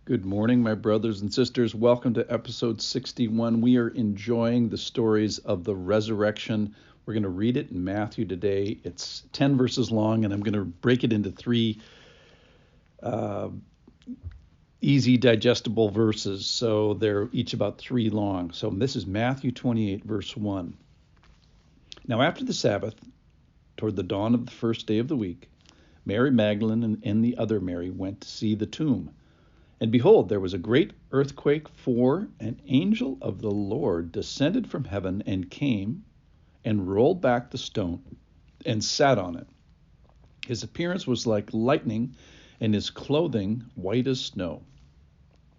Good morning, my brothers and sisters. Welcome to episode 61. We are enjoying the stories of the resurrection. We're going to read it in Matthew today. It's 10 verses long, and I'm going to break it into three easy digestible verses. So they're each about 3 long. So this is Matthew 28, verse 1. Now, after the Sabbath, toward the dawn of the first day of the week, Mary Magdalene and the other Mary went to see the tomb. And behold, there was a great earthquake, for an angel of the Lord descended from heaven and came and rolled back the stone and sat on it. His appearance was like lightning, and his clothing white as snow.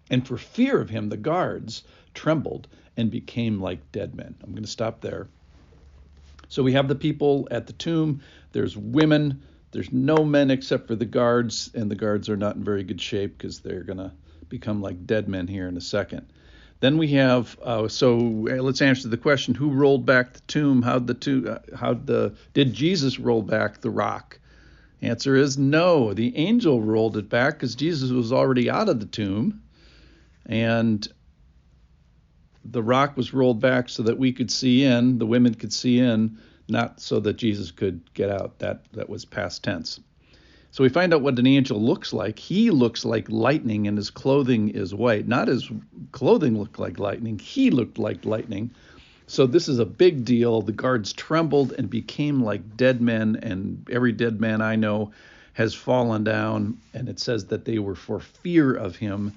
And for fear of him, the guards trembled and became like dead men. I'm going to stop there. So we have the people at the tomb. There's women. There's no men except for the guards, and the guards are not in very good shape because they're going to become like dead men here in a second. Then we have, let's answer the question, who rolled back the tomb? Did Jesus roll back the rock? Answer is no. The angel rolled it back because Jesus was already out of the tomb, and the rock was rolled back so that we could see in, the women could see in, not so that Jesus could get out. That was past tense. So we find out what an angel looks like. He looks like lightning, and his clothing is white. Not his clothing looked like lightning. He looked like lightning. So this is a big deal. The guards trembled and became like dead men, and every dead man I know has fallen down, and it says that they were for fear of him.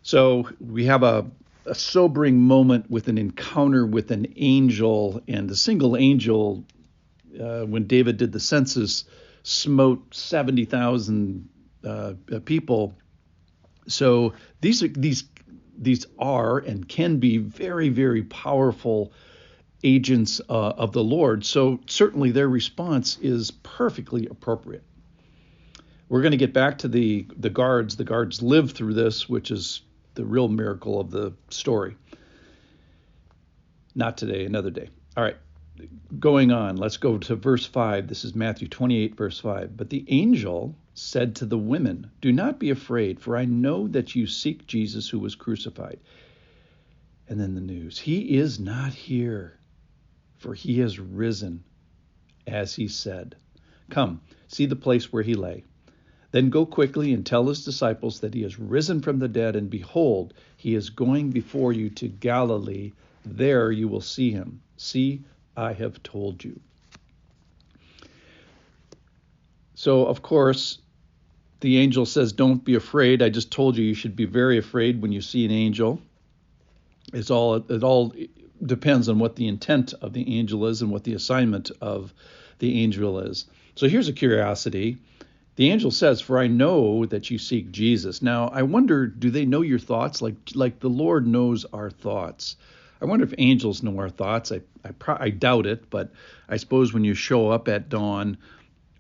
So we have a sobering moment with an encounter with an angel, and the single angel, when David did the census, smote 70,000 people. So these are and can be very, very powerful agents of the Lord. So certainly their response is perfectly appropriate. We're going to get back to the guards. The guards lived through this, which is the real miracle of the story. Not today, another day. All right, going on. Let's go to verse 5. This is Matthew 28, verse 5. But the angel said to the women, "Do not be afraid, for I know that you seek Jesus who was crucified." And then the news. He is not here, for he has risen, as he said. Come, see the place where he lay. Then go quickly and tell his disciples that he has risen from the dead, and behold, he is going before you to Galilee. There you will see him. See, I have told you. So, of course, the angel says, don't be afraid. I just told you you should be very afraid when you see an angel. It all depends on what the intent of the angel is and what the assignment of the angel is. So here's a curiosity. The angel says, "For I know that you seek Jesus." Now, I wonder, do they know your thoughts? Like the Lord knows our thoughts. I wonder if angels know our thoughts. I doubt it, but I suppose when you show up at dawn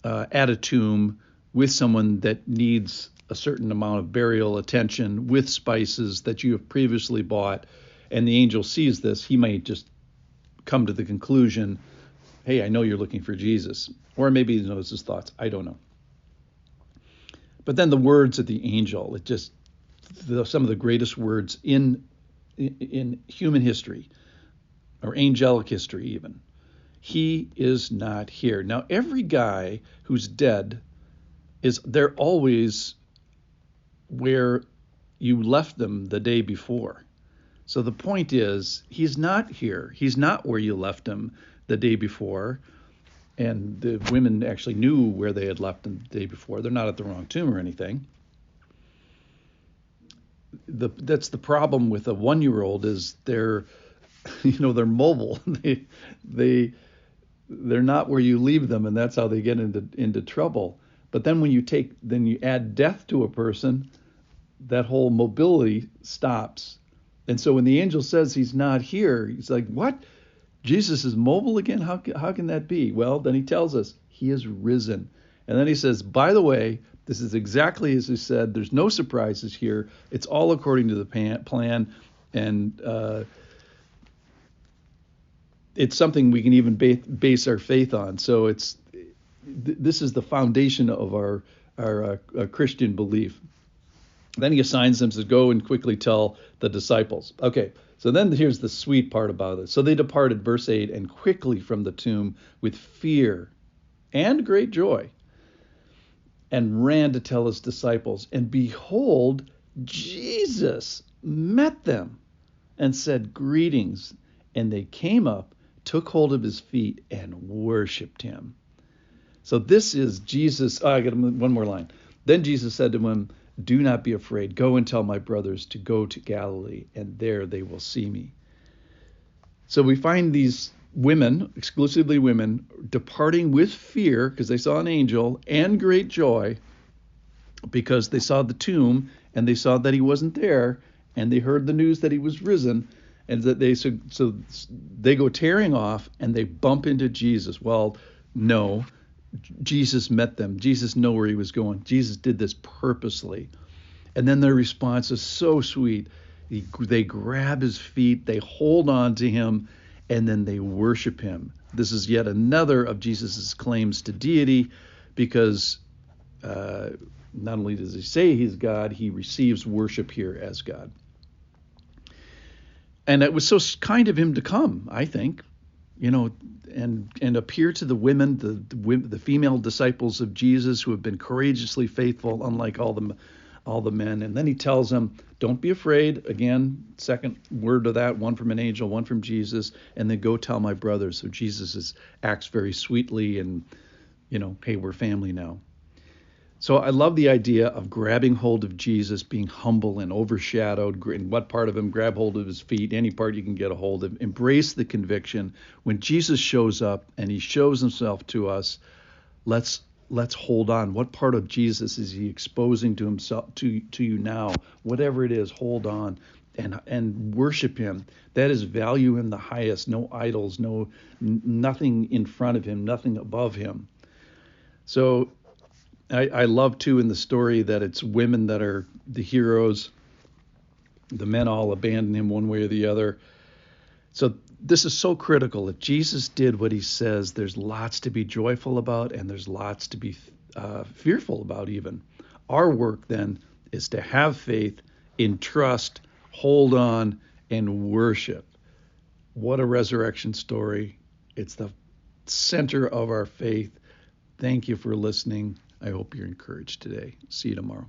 at a tomb with someone that needs a certain amount of burial attention with spices that you have previously bought, and the angel sees this, he might just come to the conclusion, hey, I know you're looking for Jesus. Or maybe he knows his thoughts. I don't know. But then the words of the angel, some of the greatest words in human history, or angelic history even. He is not here. Now, every guy who's dead they're always where you left them the day before. So the point is, he's not here. He's not where you left him the day before. And the women actually knew where they had left him the day before. They're not at the wrong tomb or anything. That's the problem with a 1-year-old is they're mobile. They're not where you leave them, and that's how they get into trouble. But then when you add death to a person, that whole mobility stops. And so when the angel says he's not here, he's like, what? Jesus is mobile again? How can that be? Well, then he tells us he is risen. And then he says, by the way, this is exactly as he said. There's no surprises here. It's all according to the plan. And it's something we can even base our faith on. So this is the foundation of our Christian belief. Then he assigns them to go and quickly tell the disciples. Okay, so then here's the sweet part about it. So they departed, verse 8, and quickly from the tomb with fear and great joy, and ran to tell his disciples. And behold, Jesus met them and said, "Greetings." And they came up, took hold of his feet, and worshiped him. So this is Jesus. Oh, I got one more line. Then Jesus said to him, "Do not be afraid. Go and tell my brothers to go to Galilee, and there they will see me." So we find these women, exclusively women, departing with fear because they saw an angel, and great joy because they saw the tomb and they saw that he wasn't there, and they heard the news that he was risen, and that so they go tearing off and they bump into Jesus. Well, no, Jesus met them. Jesus knew where he was going. Jesus did this purposely. And then their response is so sweet. They grab his feet, they hold on to him, and then they worship him. This is yet another of Jesus's claims to deity, because not only does he say he's God, he receives worship here as God. And it was so kind of him to come, I think, and appear to the women, the female disciples of Jesus who have been courageously faithful, unlike all the men. And then he tells them, don't be afraid. Again, second word of that, one from an angel, one from Jesus, and then go tell my brothers. So Jesus acts very sweetly and, hey, we're family now. So I love the idea of grabbing hold of Jesus, being humble and overshadowed. In what part of him? Grab hold of his feet, any part you can get a hold of. Embrace the conviction. When Jesus shows up and he shows himself to us, let's hold on. What part of Jesus is he exposing to himself to you now? Whatever it is, hold on and worship him. That is value him the highest. No idols, nothing in front of him, nothing above him. So I love too in the story that it's women that are the heroes. The men all abandon him one way or the other. So this is so critical. If Jesus did what he says, there's lots to be joyful about, and there's lots to be fearful about even. Our work then is to have faith, entrust, hold on, and worship. What a resurrection story. It's the center of our faith. Thank you for listening. I hope you're encouraged today. See you tomorrow.